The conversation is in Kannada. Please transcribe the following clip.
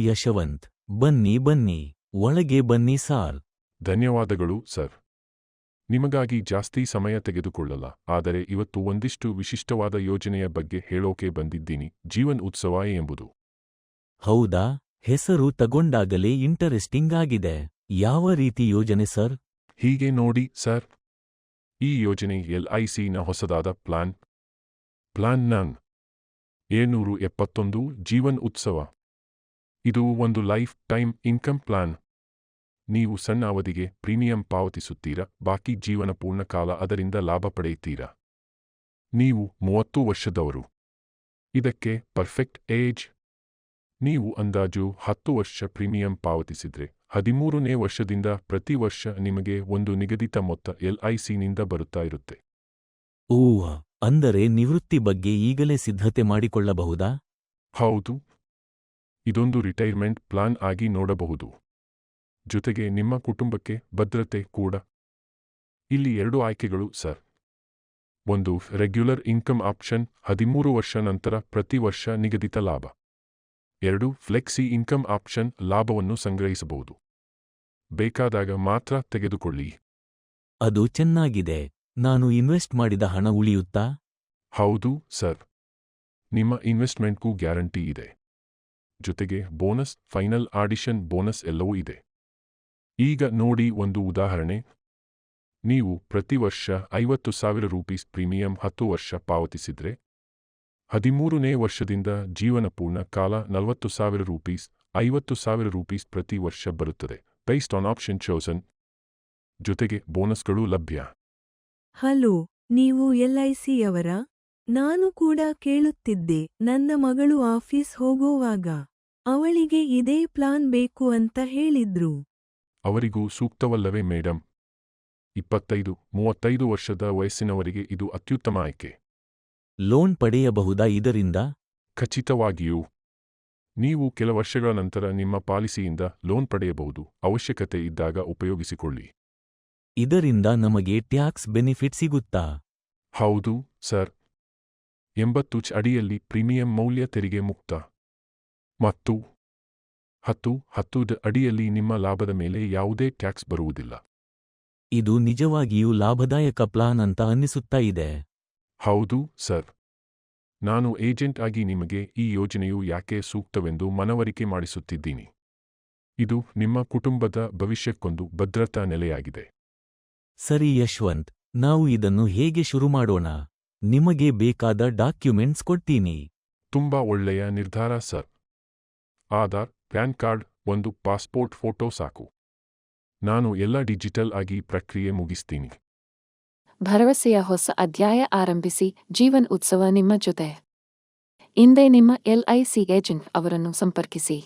ಯಶವಂತ್. ಬನ್ನಿ ಬನ್ನಿ, ಒಳಗೆ ಬನ್ನಿ ಸಾರ್. ಧನ್ಯವಾದಗಳು ಸರ್. ನಿಮಗಾಗಿ ಜಾಸ್ತಿ ಸಮಯ ತೆಗೆದುಕೊಳ್ಳಲ್ಲ, ಆದರೆ ಇವತ್ತು ಒಂದಿಷ್ಟು ವಿಶಿಷ್ಟವಾದ ಯೋಜನೆಯ ಬಗ್ಗೆ ಹೇಳೋಕೆ ಬಂದಿದ್ದೀನಿ. ಜೀವನ್ ಉತ್ಸವ ಎಂಬುದು. ಹೌದಾ? ಹೆಸರು ತಗೊಂಡಾಗಲೇ ಇಂಟರೆಸ್ಟಿಂಗ್ ಆಗಿದೆ. ಯಾವ ರೀತಿ ಯೋಜನೆ ಸರ್? ಹೀಗೆ ನೋಡಿ ಸರ್, ಈ ಯೋಜನೆ LICನ ಹೊಸದಾದ ಪ್ಲಾನ್ ನಂ. 771 ಜೀವನ್ ಉತ್ಸವ. ಇದು ಒಂದು ಲೈಫ್ ಟೈಮ್ ಇನ್ಕಮ್ ಪ್ಲಾನ್. ನೀವು ಸಣ್ಣ ಅವಧಿಗೆ ಪ್ರೀಮಿಯಂ ಪಾವತಿಸುತ್ತೀರಾ, ಬಾಕಿ ಜೀವನ ಪೂರ್ಣಕಾಲ ಅದರಿಂದ ಲಾಭ ಪಡೆಯುತ್ತೀರಾ. ನೀವು 30 ವರ್ಷದವರು. ಇದಕ್ಕೆ ಪರ್ಫೆಕ್ಟ್ ಏಜ್. ನೀವು ಅಂದಾಜು 10 ವರ್ಷ ಪ್ರೀಮಿಯಂ ಪಾವತಿಸಿದ್ರೆ 13ನೇ ವರ್ಷದಿಂದ ಪ್ರತಿ ವರ್ಷ ನಿಮಗೆ ಒಂದು ನಿಗದಿತ ಮೊತ್ತ LICನಿಂದ ಬರುತ್ತಾ ಇರುತ್ತೆ. ಓಹ್, ಅಂದರೆ ನಿವೃತ್ತಿ ಬಗ್ಗೆ ಈಗಲೇ ಸಿದ್ಧತೆ ಮಾಡಿಕೊಳ್ಳಬಹುದಾ? ಹೌದು. ಇದೊಂದು ರಿಟೈರ್ಮೆಂಟ್ ಪ್ಲಾನ್ ಆಗಿ ನೋಡಬಹುದು. ಜೊತೆಗೆ ನಿಮ್ಮ ಕುಟುಂಬಕ್ಕೆ ಭದ್ರತೆ ಕೂಡ. ಇಲ್ಲಿ 2 ಆಯ್ಕೆಗಳು ಸರ್. ಒಂದು ರೆಗ್ಯುಲರ್ ಇನ್ಕಮ್ ಆಪ್ಷನ್, 13 ವರ್ಷ ನಂತರ ಪ್ರತಿ ವರ್ಷ ನಿಗದಿತ ಲಾಭ. 2 ಫ್ಲೆಕ್ಸಿ ಇನ್ಕಮ್ ಆಪ್ಷನ್, ಲಾಭವನ್ನು ಸಂಗ್ರಹಿಸಬಹುದು. ಬೇಕಾದಾಗ ಮಾತ್ರ ತೆಗೆದುಕೊಳ್ಳಿ. ಅದು ಚೆನ್ನಾಗಿದೆ. ನಾನು ಇನ್ವೆಸ್ಟ್ ಮಾಡಿದ ಹಣ ಉಳಿಯುತ್ತಾ? ಹೌದು ಸರ್. ನಿಮ್ಮ ಇನ್ವೆಸ್ಟ್ಮೆಂಟ್ಗೂ ಗ್ಯಾರಂಟಿ ಇದೆ. ಜೊತೆಗೆ ಬೋನಸ್, ಫೈನಲ್ ಆಡಿಷನ್ ಬೋನಸ್ ಎಲ್ಲವೂ ಇದೆ. ಈಗ ನೋಡಿ ಒಂದು ಉದಾಹರಣೆ. ನೀವು ಪ್ರತಿ ವರ್ಷ 50,000 ರೂಪೀಸ್ ಪ್ರೀಮಿಯಂ 10 ವರ್ಷ ಪಾವತಿಸಿದ್ರೆ 13ನೇ ವರ್ಷದಿಂದ ಜೀವನ ಪೂರ್ಣ ಕಾಲ 40,000 ರೂಪೀಸ್, 50,000 ರೂಪೀಸ್ ಪ್ರತಿ ವರ್ಷ ಬರುತ್ತದೆ. Based on option chosen. ಜೊತೆಗೆ ಬೋನಸ್ಗಳು ಲಭ್ಯ. ಹಲೋ, ನೀವು LICಯವರ? ನಾನು ಕೂಡ ಕೇಳುತ್ತಿದ್ದೆ. ನನ್ನ ಮಗಳು ಆಫೀಸ್ ಹೋಗೋವಾಗ ಅವಳಿಗೆ ಇದೇ ಪ್ಲಾನ್ ಬೇಕು ಅಂತ ಹೇಳಿದ್ರು. ಅವರಿಗೂ ಸೂಕ್ತವಲ್ಲವೇ ಮೇಡಮ್? 25-35 ವರ್ಷದ ವಯಸ್ಸಿನವರಿಗೆ ಇದು ಅತ್ಯುತ್ತಮ ಆಯ್ಕೆ. ಲೋನ್ ಪಡೆಯಬಹುದಾ ಇದರಿಂದ? ಖಚಿತವಾಗಿಯೂ. ನೀವು ಕೆಲ ವರ್ಷಗಳ ನಂತರ ನಿಮ್ಮ ಪಾಲಿಸಿಯಿಂದ ಲೋನ್ ಪಡೆಯಬಹುದು. ಅವಶ್ಯಕತೆ ಇದ್ದಾಗ ಉಪಯೋಗಿಸಿಕೊಳ್ಳಿ. ಇದರಿಂದ ನಮಗೆ ಟ್ಯಾಕ್ಸ್ ಬೆನಿಫಿಟ್ ಸಿಗುತ್ತಾ? ಹೌದು ಸರ್. 80 ಅಡಿಯಲ್ಲಿ ಪ್ರೀಮಿಯಂ ಮೌಲ್ಯ ತೆರಿಗೆ ಮುಕ್ತ. ಮತ್ತು 10 ಅಡಿಯಲ್ಲಿ ನಿಮ್ಮ ಲಾಭದ ಮೇಲೆ ಯಾವುದೇ ಟ್ಯಾಕ್ಸ್ ಬರುವುದಿಲ್ಲ. ಇದು ನಿಜವಾಗಿಯೂ ಲಾಭದಾಯಕ ಪ್ಲಾನ್ ಅಂತ ಅನ್ನಿಸುತ್ತಾ ಇದೆ. ಹೌದು ಸರ್. ನಾನು ಏಜೆಂಟ್ ಆಗಿ ನಿಮಗೆ ಈ ಯೋಜನೆಯು ಯಾಕೆ ಸೂಕ್ತವೆಂದು ಮನವರಿಕೆ ಮಾಡಿಸುತ್ತಿದ್ದೀನಿ. ಇದು ನಿಮ್ಮ ಕುಟುಂಬದ ಭವಿಷ್ಯಕ್ಕೊಂದು ಭದ್ರತಾ ನೆಲೆಯಾಗಿದೆ. ಸರಿ ಯಶವಂತ್, ನಾವು ಇದನ್ನು ಹೇಗೆ ಶುರು ಮಾಡೋಣ? ನಿಮಗೆ ಬೇಕಾದ ಡಾಕ್ಯುಮೆಂಟ್ಸ್ ಕೊಡ್ತೀನಿ. ತುಂಬಾ ಒಳ್ಳೆಯ ನಿರ್ಧಾರ ಸರ್. ಆಧಾರ್, ಪ್ಯಾನ್ ಕಾರ್ಡ್, ಒಂದು ಪಾಸ್ಪೋರ್ಟ್ ಫೋಟೋ ಸಾಕು. ನಾನು ಎಲ್ಲ ಡಿಜಿಟಲ್ ಆಗಿ ಪ್ರಕ್ರಿಯೆ ಮುಗಿಸ್ತೀನಿ. ಭರವಸೆಯ ಹೊಸ ಅಧ್ಯಾಯ ಆರಂಭಿಸಿ. ಜೀವನ್ ಉತ್ಸವ ನಿಮ್ಮ ಜೊತೆ. ಇಂದೇ ನಿಮ್ಮ LIC ಏಜೆಂಟ್ ಅವರನ್ನು ಸಂಪರ್ಕಿಸಿ.